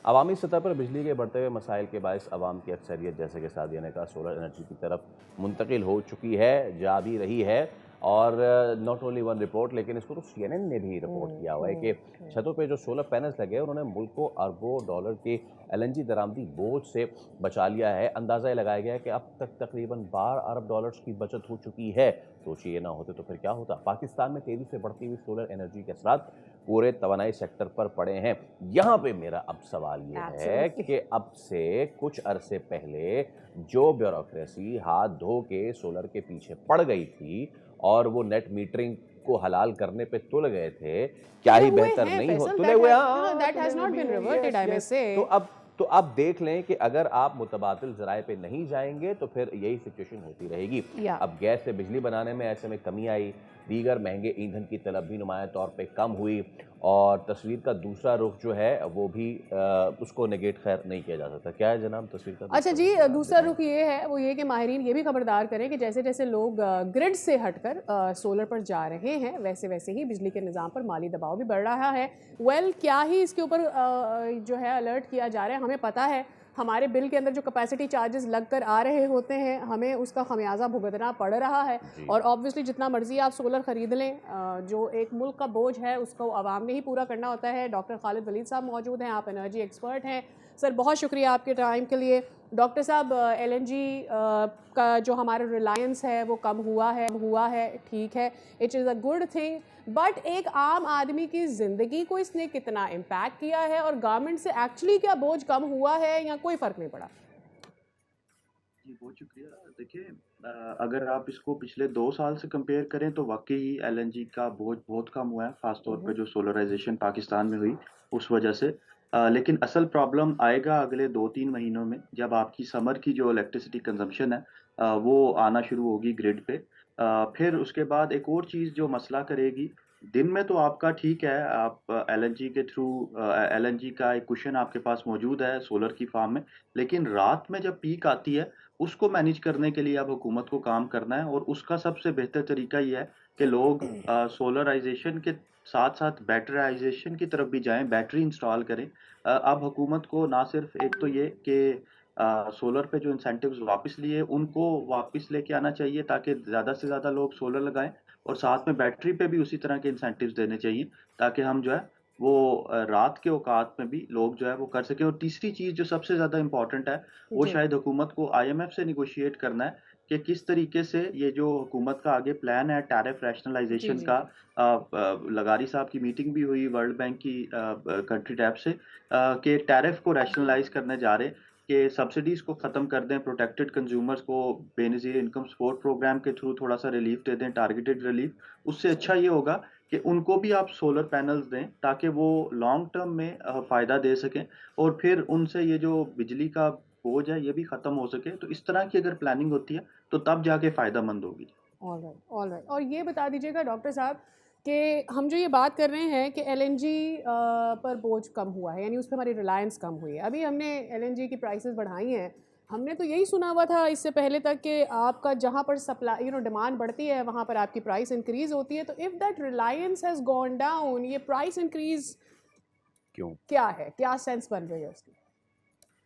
अवामी सतह पर बिजली के बढ़ते हुए मसाइल के बायस अवाम की अक्सरियत, जैसे कि सादिया ने कहा, सोलर एनर्जी की तरफ मुंतकिल हो चुकी है, जा भी रही है। और नॉट ओनली वन रिपोर्ट, लेकिन इसको तो CNN ने भी रिपोर्ट हुँ, किया हुआ है कि हुँ, हुँ। छतों पे जो सोलर पैनल्स लगे हैं, उन्होंने मुल्क को अरबों डॉलर के LNG दरामदी बोझ से बचा लिया है। अंदाज़ा ये लगाया गया है कि अब तक तकरीबन 12 अरब डॉलर्स की बचत हो चुकी है। सोचिए, ये ना होते तो फिर क्या होता। पाकिस्तान में तेज़ी से बढ़ती हुई सोलर एनर्जी के असरात पूरे तवानाई सेक्टर पर पड़े हैं। यहाँ पे मेरा अब सवाल ये है एब्सोल्युटली। कि अब से कुछ अरसे पहले जो ब्यूरोक्रेसी हाथ धो के सोलर के पीछे पड़ गई थी और वो नेट मीटरिंग को हलाल करने पे तुल गए थे, क्या तुले ही हुए बेहतर हैं नहीं हो, फैसल, तुले हुए, दैट तुले हैज़ हुए नॉट भी बीन हैं, reverted yes I may yes. से। तो अब देख लें कि अगर आप मुतबादिल ज़राए पे नहीं जाएंगे तो फिर यही सिचुएशन होती रहेगी। या अब गैस से बिजली बनाने में ऐसे में कमी आई, दीगर महंगे ईंधन की तलब भी नुमाया तौर पे कम हुई, और तस्वीर का दूसरा रुख जो है वो भी उसको नेगेट खैर नहीं किया जा सकता। क्या है जनाब तस्वीर का अच्छा दूसरा जी, रुख, ज़रा आप दूसरा बताएं। रुख ये है, वो ये कि माहिरीन ये भी खबरदार करें कि जैसे-जैसे लोग ग्रिड से हटकर सोलर पर जा रहे हैं, वैसे-वैसे ही बिजली के निज़ाम पर माली दबाव भी बढ़ रहा है। क्या ही इसके ऊपर जो है अलर्ट किया जा रहा है, हमें पता है, हमारे बिल के अंदर जो कैपेसिटी चार्जेस लगकर आ रहे होते हैं, हमें उसका खमियाज़ा भुगतना पड़ रहा है। जी। और ऑब्वियसली जितना मर्ज़ी आप सोलर खरीद लें, जो एक मुल्क का बोझ है, उसको आवाम ने ही पूरा करना होता है। डॉक्टर खालिद वलीद साहब मौजूद हैं, आप एनर्जी एक्सपर्ट हैं। सर, बहुत शुक्रिया आपके टाइम के लिए। डॉक्टर साहब, LNG का जो हमारा रिलायंस है वो कम हुआ है, ठीक है, it is a good thing, but एक आम आदमी की ज़िंदगी को इसने कितना इम्पैक्ट किया है और गवर्नमेंट से एक्चुअली क्या बोझ कम हुआ है या कोई फ़र्क नहीं पड़ा? जी, बहुत शुक्रिया। देखिए, अगर आप इसको पिछले 2 साल से कंपेयर करें तो वाक़ई एलएनजी का बोझ बहुत कम हुआ है, ख़ास तौर पे उहुँ। जो सोलराइज़ेशन पाकिस्तान में हुई, उस वजह से। लेकिन असल प्रॉब्लम आएगा अगले 2-3 महीनों में, जब आपकी समर की जो इलेक्ट्रिसिटी कंज़म्पशन है वो आना शुरू होगी ग्रिड पे। फिर उसके बाद एक और चीज़ जो मसला करेगी, दिन में तो आपका ठीक है, आप एलएनजी के थ्रू एलएनजी का एक कुशन आपके पास मौजूद है सोलर की फ़ार्म में, लेकिन रात में जब पीक आती है, उसको मैनेज करने के लिए अब हुकूमत को काम करना है और उसका सबसे बेहतर तरीका ये है कि लोग सोलराइज़ेशन के साथ-साथ बैटराइज़ेशन की तरफ भी जाएँ, बैटरी इंस्टॉल करें। अब हुकूमत को ना सिर्फ़ एक तो ये कि सोलर पे जो इंसेंटिव्स वापस लिए, उनको वापस लेके आना चाहिए ताकि ज़्यादा से ज़्यादा लोग सोलर लगाएँ और साथ में बैटरी पे भी उसी तरह के इंसेंटिव्स देने चाहिए, ताकि हम जो है वो रात के औकात में भी लोग जो है वो कर सकें। और तीसरी चीज़ जो सबसे ज़्यादा इम्पोर्टेंट है, वो जी। शायद हुकूमत को IMF से नेगोशिएट करना है कि किस तरीके से ये जो हुकूमत का आगे प्लान है टैरिफ जी, रैशनलाइज़ेशन जी, का। जी। लगारी साहब की मीटिंग भी हुई वर्ल्ड बैंक की कंट्री टैब से कि टैरिफ को रैशनलाइज़ करने जा रहे हैं, कि सब्सिडीज़ को ख़त्म कर दें, प्रोटेक्टेड कंज्यूमर्स को बेनज़ीर इनकम सपोर्ट प्रोग्राम के थ्रू थोड़ा-सा रिलीफ़ दे दें, टारगेटेड रिलीफ़। उससे सही। अच्छा ये होगा कि उनको भी आप सोलर पैनल्स दें, ताकि वो लॉन्ग टर्म में फ़ायदा दे सकें और फिर उनसे ये जो बिजली का बोझ है, ये भी ख़त्म हो सके। तो इस तरह की अगर प्लानिंग होती है, तो तब जाके फ़ायदेमंद होगी। Alright, alright. और ये बता दीजिएगा डॉक्टर साहब कि हम जो ये बात कर रहे हैं कि LNG पर बोझ कम हुआ है, यानी उस पे हमारी रिलायंस कम हुई है। अभी हमने LNG की प्राइसेस बढ़ाई हैं। हमने तो यही सुना हुआ था इससे पहले तक कि आपका जहाँ पर सप्लाई डिमांड बढ़ती है, वहाँ पर आपकी प्राइस इंक्रीज़ होती है। तो if that Reliance has gone down, ये प्राइस इंक्रीज़ क्यों? क्या है? क्या सेंस बन रही है उसकी?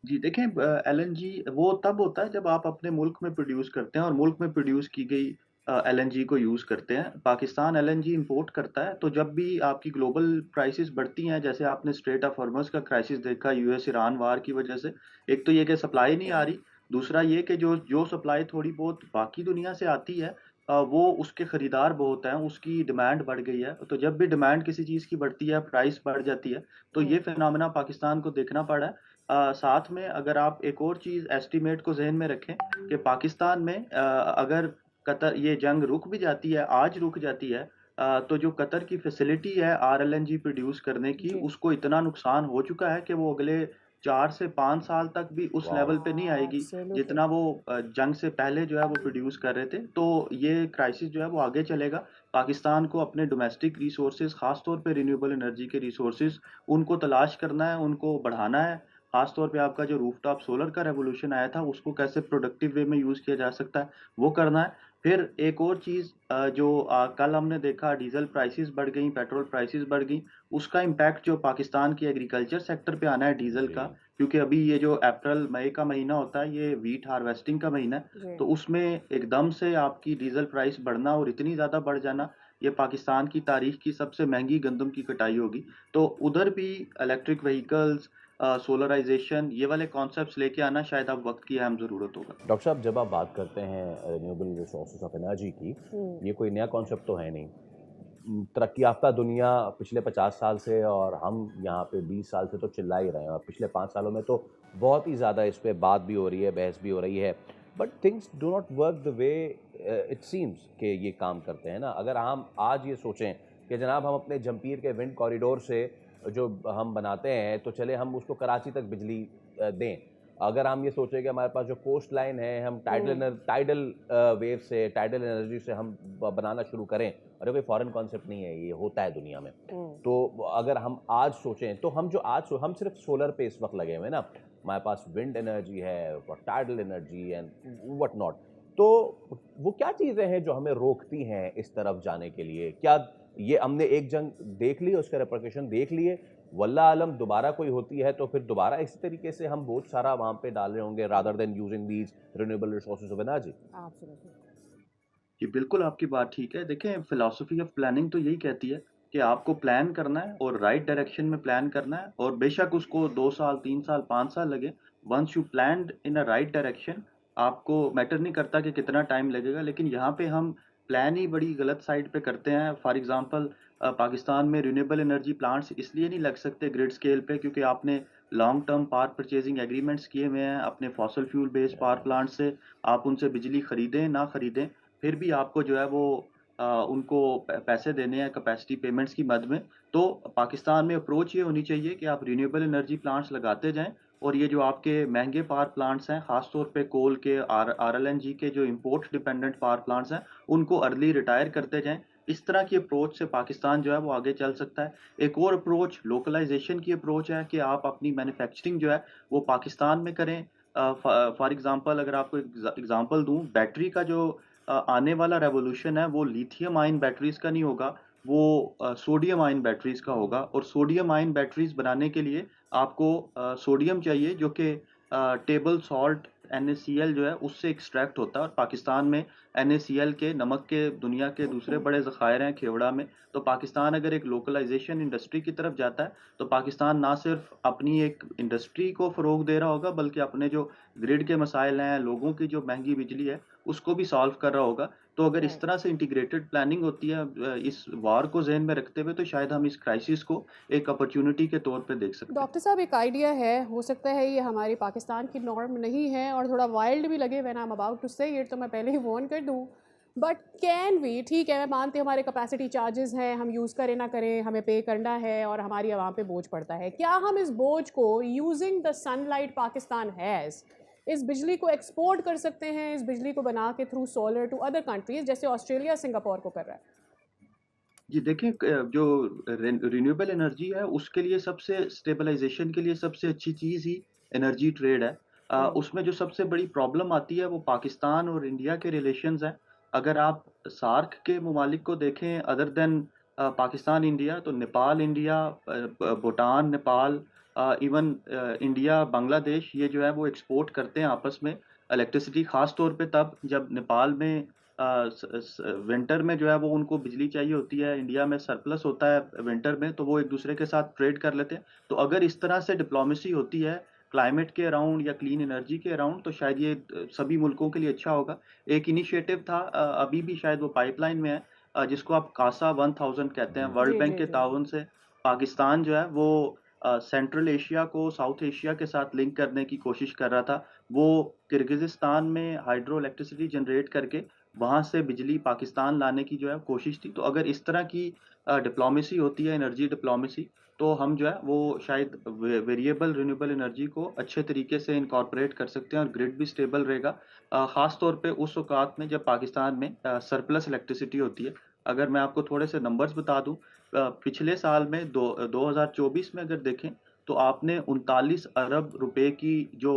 जी, देखें, एलएनजी वो तब होता है जब आप अपने मुल्क में प्रोड्यूस करते हैं और मुल्क में प्रोड्यूस की गई एलएनजी को यूज़ करते हैं। पाकिस्तान एलएनजी इंपोर्ट करता है, तो जब भी आपकी ग्लोबल प्राइसेज़ बढ़ती हैं, जैसे आपने स्ट्रेट ऑफ हॉर्मज़ का क्राइसिस देखा यूएस-ईरान वार की वजह से, एक तो ये कि सप्लाई नहीं आ रही, दूसरा ये कि जो जो सप्लाई थोड़ी बहुत बाकी दुनिया से आती है वो उसके खरीदार बहुत हैं, उसकी डिमांड बढ़ गई है। तो जब भी डिमांड किसी चीज़ की बढ़ती है, प्राइस बढ़ जाती है, तो हुँ, ये फिनोमेना पाकिस्तान को देखना पड़ा है। साथ में अगर आप एक और चीज़ एस्टीमेट को ज़हन में रखें कि पाकिस्तान में अगर कतर ये जंग रुक भी जाती है, आज रुक जाती है, तो जो कतर की फैसिलिटी है आरएलएनजी प्रोड्यूस करने की, जी। उसको इतना नुकसान हो चुका है कि वो अगले 4 से 5 साल तक भी उस लेवल वाओ! पे नहीं आएगी, एब्सोल्युटली। जितना वो जंग से पहले जो है वो प्रोड्यूस कर रहे थे। तो ये क्राइसिस जो है वो आगे चलेगा। पाकिस्तान को अपने डोमेस्टिक रिसोर्सेज़, ख़ास तौर पे रिन्यूएबल एनर्जी के रिसोर्सेज़, उनको तलाश करना है, उनको बढ़ाना है। ख़ास तौर पे आपका जो रूफ़टॉप सोलर का रेवोल्यूशन आया था, उसको कैसे प्रोडक्टिव वे में यूज़ किया जा सकता है, वो करना है। फिर एक और चीज़ जो कल हमने देखा, डीज़ल प्राइसेज़ बढ़ गई, पेट्रोल प्राइसेज़ बढ़ गई, उसका इम्पैक्ट जो पाकिस्तान के एग्रीकल्चर सेक्टर पे आना है डीज़ल का, जी, क्योंकि अभी ये जो अप्रैल मई का महीना होता है, ये व्हीट हार्वेस्टिंग का महीना है, जी। तो उसमें एकदम से आपकी डीज़ल प्राइस बढ़ना और इतनी ज़्यादा बढ़ जाना, ये पाकिस्तान की तारीख की सबसे महँगी गंदम की कटाई होगी। तो उधर भी इलेक्ट्रिक व्हीकल्स, सोलराइज़ेशन, ये वाले कॉन्सेप्ट्स लेके आना शायद अब वक़्त की अहम ज़रूरत होगा। डॉक्टर साहब जब आप बात करते हैं रिन्यूएबल रिसोर्सेज ऑफ एनर्जी की, हुँ, ये कोई नया कॉन्सेप्ट तो है नहीं। तरक्की याफ्ता दुनिया पिछले 50 साल से और हम यहाँ पे 20 साल से तो चिल्ला ही रहे हैं और पिछले 5 सालों में तो बहुत ही ज़्यादा इस पे बात भी हो रही है, बहस भी हो रही है। But things do not work the way it seems कि ये काम करते हैं ना। अगर हम आज ये सोचें कि जनाब हम अपने जमपीर के विंड कॉरिडोर से जो हम बनाते हैं, तो चले हम उसको कराची तक बिजली दें। अगर हम ये सोचें कि हमारे पास जो कोस्ट लाइन है, हम हुँ, टाइडल वेव से, टाइडल एनर्जी से हम बनाना शुरू करें, और ये कोई फॉरेन कॉन्सेप्ट नहीं है, ये होता है दुनिया में। हुँ। तो अगर हम आज सोचें, तो हम सिर्फ सोलर पे इस वक्त लगे हुए हैं ना। हमारे पास विंड एनर्जी है, tidal energy and what not. तो वो क्या चीज़ें हैं जो हमें रोकती हैं इस तरफ जाने के लिए? क्या ये हमने एक जंग देख ली, उसके रेपरकशन देख लिए, वल्लाह आलम दोबारा कोई होती है तो फिर दोबारा इसी तरीके से हम बोझ सारा वहाँ पे डाल रहे होंगे rather than using these renewable resources of energy? Absolutely. जी, बिल्कुल आपकी बात ठीक है। देखें, फिलॉसफी ऑफ प्लानिंग तो यही कहती है कि आपको प्लान करना है और राइट डायरेक्शन में प्लान करना है, और बेशक उसको 2 साल, 3 साल, 5 साल लगे। Once you planned in a right direction, आपको मैटर नहीं करता कि कितना टाइम लगेगा। लेकिन यहाँ पे हम प्लान ही बड़ी गलत साइड पे करते हैं। फॉर एग्ज़ाम्पल, पाकिस्तान में रिन्यूएबल एनर्जी प्लांट्स इसलिए नहीं लग सकते ग्रिड स्केल पे, क्योंकि आपने long term power purchasing agreements किए हुए हैं अपने fossil fuel based power plant से। आप उनसे बिजली खरीदें, ना खरीदें, फिर भी आपको जो है वो उनको पैसे देने हैं कैपेसिटी पेमेंट्स की मद में। तो पाकिस्तान में अप्रोच ये होनी चाहिए कि आप रिन्यूएबल एनर्जी प्लांट्स लगाते जाएँ, और ये जो आपके महँगे पावर प्लांट्स हैं, ख़ास तौर पे कोल के, आरएलएनजी के जो इम्पोर्ट डिपेंडेंट पावर प्लांट्स हैं, उनको अर्ली रिटायर करते जाएँ। इस तरह की अप्रोच से पाकिस्तान जो है वो आगे चल सकता है। एक और अप्रोच लोकलाइज़ेशन की अप्रोच है कि आप अपनी मैन्युफैक्चरिंग जो है वो पाकिस्तान में करें। फॉर एग्ज़ाम्पल, अगर आपको एग्ज़ाम्पल दूँ, बैटरी का जो आने वाला रेवोल्यूशन है वो लिथियम आयन बैटरीज़ का नहीं होगा, वो सोडियम आयन बैटरीज़ का होगा। और सोडियम आयन बैटरीज़ बनाने के लिए आपको सोडियम चाहिए, जो कि टेबल सॉल्ट NaCl जो है उससे एक्सट्रैक्ट होता है, और पाकिस्तान में NaCl के नमक के दुनिया के दूसरे बड़े ज़खायर हैं खेवड़ा में। तो पाकिस्तान अगर एक लोकलाइज़ेशन इंडस्ट्री की तरफ जाता है, तो पाकिस्तान ना सिर्फ़ अपनी एक इंडस्ट्री को फ़रोग़ दे रहा होगा, बल्कि अपने जो ग्रिड के मसाइल हैं, लोगों की जो महँगी बिजली है, उसको भी सॉल्व कर रहा होगा। तो अगर इस राइट। तरह से इंटीग्रेटेड प्लानिंग होती है, इस वार को ज़हन में रखते हुए, तो शायद हम इस क्राइसिस को एक अपॉर्च्युनिटी के तौर पे देख सकते हैं। डॉक्टर साहब एक आइडिया है, हो सकता है ये हमारी पाकिस्तान की नॉर्म नहीं है और थोड़ा वाइल्ड भी लगे when I am about to say it, तो मैं पहले ही वार्न कर दूँ। बट कैन वी, ठीक है मैं मानती हूँ हमारे कैपेसिटी चार्जेस हैं, हम यूज़ करें ना करें हमें पे करना है और हमारी आवाम पे बोझ पड़ता है। क्या हम इस बोझ को using the sunlight Pakistan has, इस बिजली को एक्सपोर्ट कर सकते हैं, इस बिजली को बना के through solar to other countries जैसे ऑस्ट्रेलिया, सिंगापुर को कर रहा है? जी, देखिए, जो रिन्यूएबल एनर्जी है उसके लिए सबसे स्टेबलाइज़ेशन के लिए सबसे अच्छी चीज़ ही एनर्जी ट्रेड है। हुँ, उसमें जो सबसे बड़ी प्रॉब्लम आती है वो पाकिस्तान और इंडिया के रिलेशंस हैं। अगर आप सार्क के ममालिक को देखें अदर देन पाकिस्तान, इंडिया, तो Nepal, India, Bhutan, Nepal, even India, Bangladesh, ये जो है वो एक्सपोर्ट करते हैं आपस में इलेक्ट्रिसिटी, ख़ास तौर पे तब जब नेपाल में विंटर में जो है वो उनको बिजली चाहिए होती है, इंडिया में सरप्लस होता है विंटर में, तो वो एक दूसरे के साथ ट्रेड कर लेते हैं। तो अगर इस तरह से डिप्लोमेसी होती है क्लाइमेट के अराउंड या क्लीन एनर्जी के अराउंड, तो शायद ये सभी मुल्कों के लिए अच्छा होगा। एक इनिशिएटिव था, अभी भी शायद वो पाइपलाइन में है, जिसको आप कासा 1000 कहते हैं। जी, वर्ल्ड जी, बैंक जी, के जी। ताउन से पाकिस्तान जो है वो सेंट्रल एशिया को साउथ एशिया के साथ लिंक करने की कोशिश कर रहा था। वो किर्गिज़िस्तान में हाइड्रो इलेक्ट्रिसिटी जनरेट करके वहाँ से बिजली पाकिस्तान लाने की जो है कोशिश थी। तो अगर इस तरह की डिप्लोमेसी होती है, एनर्जी डिप्लोमेसी, तो हम जो है वो शायद वेरिएबल रिन्यूएबल एनर्जी को अच्छे तरीके से इनकॉर्पोरेट कर सकते हैं, और ग्रिड भी स्टेबल रहेगा। ख़ास तौर पे उस औकात में जब पाकिस्तान में सरप्लस इलेक्ट्रिसिटी होती है। अगर मैं आपको थोड़े से नंबर्स बता दूँ, पिछले साल में 2024 में अगर देखें, तो आपने 39 अरब रुपए की जो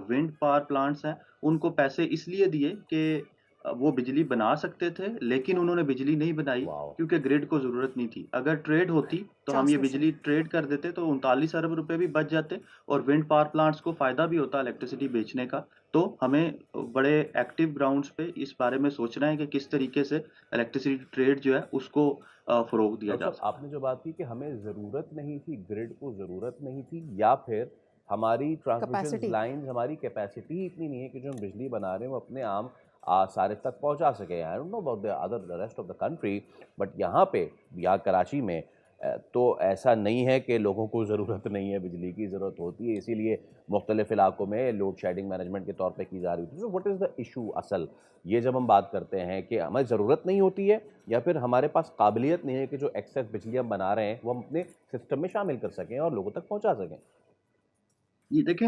विंड पावर प्लांट्स हैं, उनको पैसे इसलिए दिए कि वो बिजली बना सकते थे, लेकिन उन्होंने बिजली नहीं बनाई वाओ। क्योंकि ग्रिड को ज़रूरत नहीं थी। अगर ट्रेड होती तो हम ये ट्रांसमिशन बिजली ट्रेड कर देते तो 39 अरब रुपए भी बच जाते और विंड पावर प्लांट्स को फ़ायदा भी होता इलेक्ट्रिसिटी बेचने का। तो हमें बड़े एक्टिव ग्राउंड्स पे इस बारे में सोचना है कि किस तरीके से इलेक्ट्रिसिटी ट्रेड जो है उसको फ़रोग़ दिया डॉक्टर जा साहब, सकता है। आपने जो बात की कि हमें ज़रूरत नहीं थी, ग्रिड को ज़रूरत नहीं थी, या फिर हमारी ट्रांसमिशन कैपेसिटी लाइन्स, हमारी कैपेसिटी ही इतनी नहीं है कि जो हम बिजली बना रहे हैं वो अपने आम सारे तक पहुंचा सके। I don't know about the rest of the country, but यहाँ पे, यहाँ कराची में तो ऐसा नहीं है कि लोगों को ज़रूरत नहीं है, बिजली की ज़रूरत होती है, इसीलिए मुख्तलिफ इलाकों में लोड शेडिंग मैनेजमेंट के तौर पे की जा रही थी। So what is the issue असल? ये जब हम बात करते हैं कि हमें ज़रूरत नहीं होती है, या फिर हमारे पास काबिलियत नहीं है कि जो एक्सेस बिजली हम बना रहे हैं वो हम अपने सिस्टम में शामिल कर सकें और लोगों तक पहुंचा सकें। ये देखें,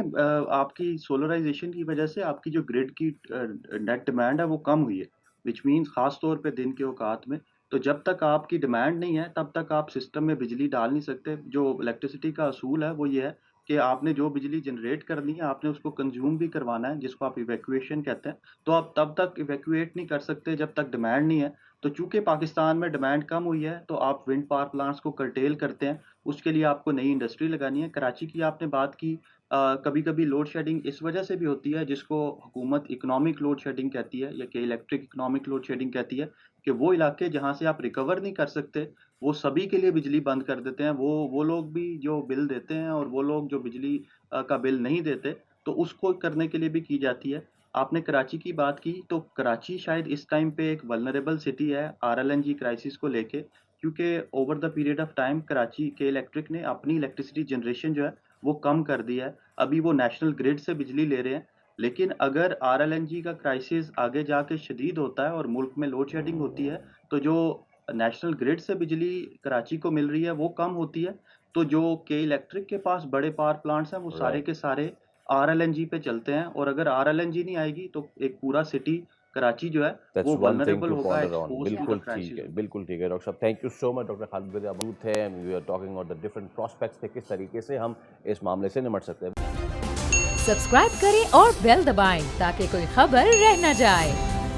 आपकी सोलराइज़ेशन की वजह से आपकी जो ग्रिड की नेट डिमांड है वो कम हुई है, व्हिच मीन्स ख़ास तौर पे दिन के औकात में। तो जब तक आपकी डिमांड नहीं है तब तक आप सिस्टम में बिजली डाल नहीं सकते। जो इलेक्ट्रिसिटी का असूल है वो ये है कि आपने जो बिजली जनरेट करनी है आपने उसको कंज़्यूम भी करवाना है, जिसको आप इवैक्यूएशन कहते हैं। तो आप तब तक इवैक्यूएट नहीं कर सकते जब तक डिमांड नहीं है। तो चूँकि पाकिस्तान में डिमांड कम हुई है तो आप विंड पावर प्लांट्स को कर्टेल करते हैं, उसके लिए आपको नई इंडस्ट्री लगानी है। कराची की आपने बात की, कभी-कभी लोड शेडिंग इस वजह से भी होती है जिसको हुकूमत इकोनॉमिक लोड शेडिंग कहती है या कि इलेक्ट्रिक इकोनॉमिक लोड शेडिंग कहती है, कि वो इलाके जहाँ से आप रिकवर नहीं कर सकते, वो सभी के लिए बिजली बंद कर देते हैं। वो लोग भी जो बिल देते हैं और वो लोग जो बिजली का बिल नहीं देते, तो उसको करने के लिए भी की जाती है। आपने कराची की बात की, तो कराची शायद इस टाइम पे एक वल्नरेबल सिटी है आरएलएनजी क्राइसिस को लेके, क्योंकि over the period of time Karachi के इलेक्ट्रिक ने अपनी इलेक्ट्रिसिटी जनरेशन जो है वो कम कर दी है। अभी वो नेशनल ग्रिड से बिजली ले रहे हैं, लेकिन अगर आरएलएनजी का क्राइसिस आगे जाके शदीद होता है और मुल्क में लोड शेडिंग होती है, तो जो नेशनल ग्रिड से बिजली कराची को मिल रही है, वो कम होती है। तो जो के इलेक्ट्रिक के पास बड़े पावर प्लांट्स हैं, वो सारे राइट। के सारे आरएलएनजी पे चलते हैं और अगर आरएलएनजी नहीं आएगी, तो एक पूरा सिटी कराची जो है, दैट्स वो वन थिंग वल्नरेबल टू होगा, ponder on. Expose to the बिल्कुल ठीक क्राइसिस है, होगा। बिल्कुल ठीक है। डॉक्टर साहब, thank you so much. Doctor Khalid bin Abood थे, we are talking about the different prospects कि किस तरीके से हम इस मामले से निपट सकते हैं। सब्सक्राइब करें और बेल दबाएं ताकि कोई खबर रह न जाए।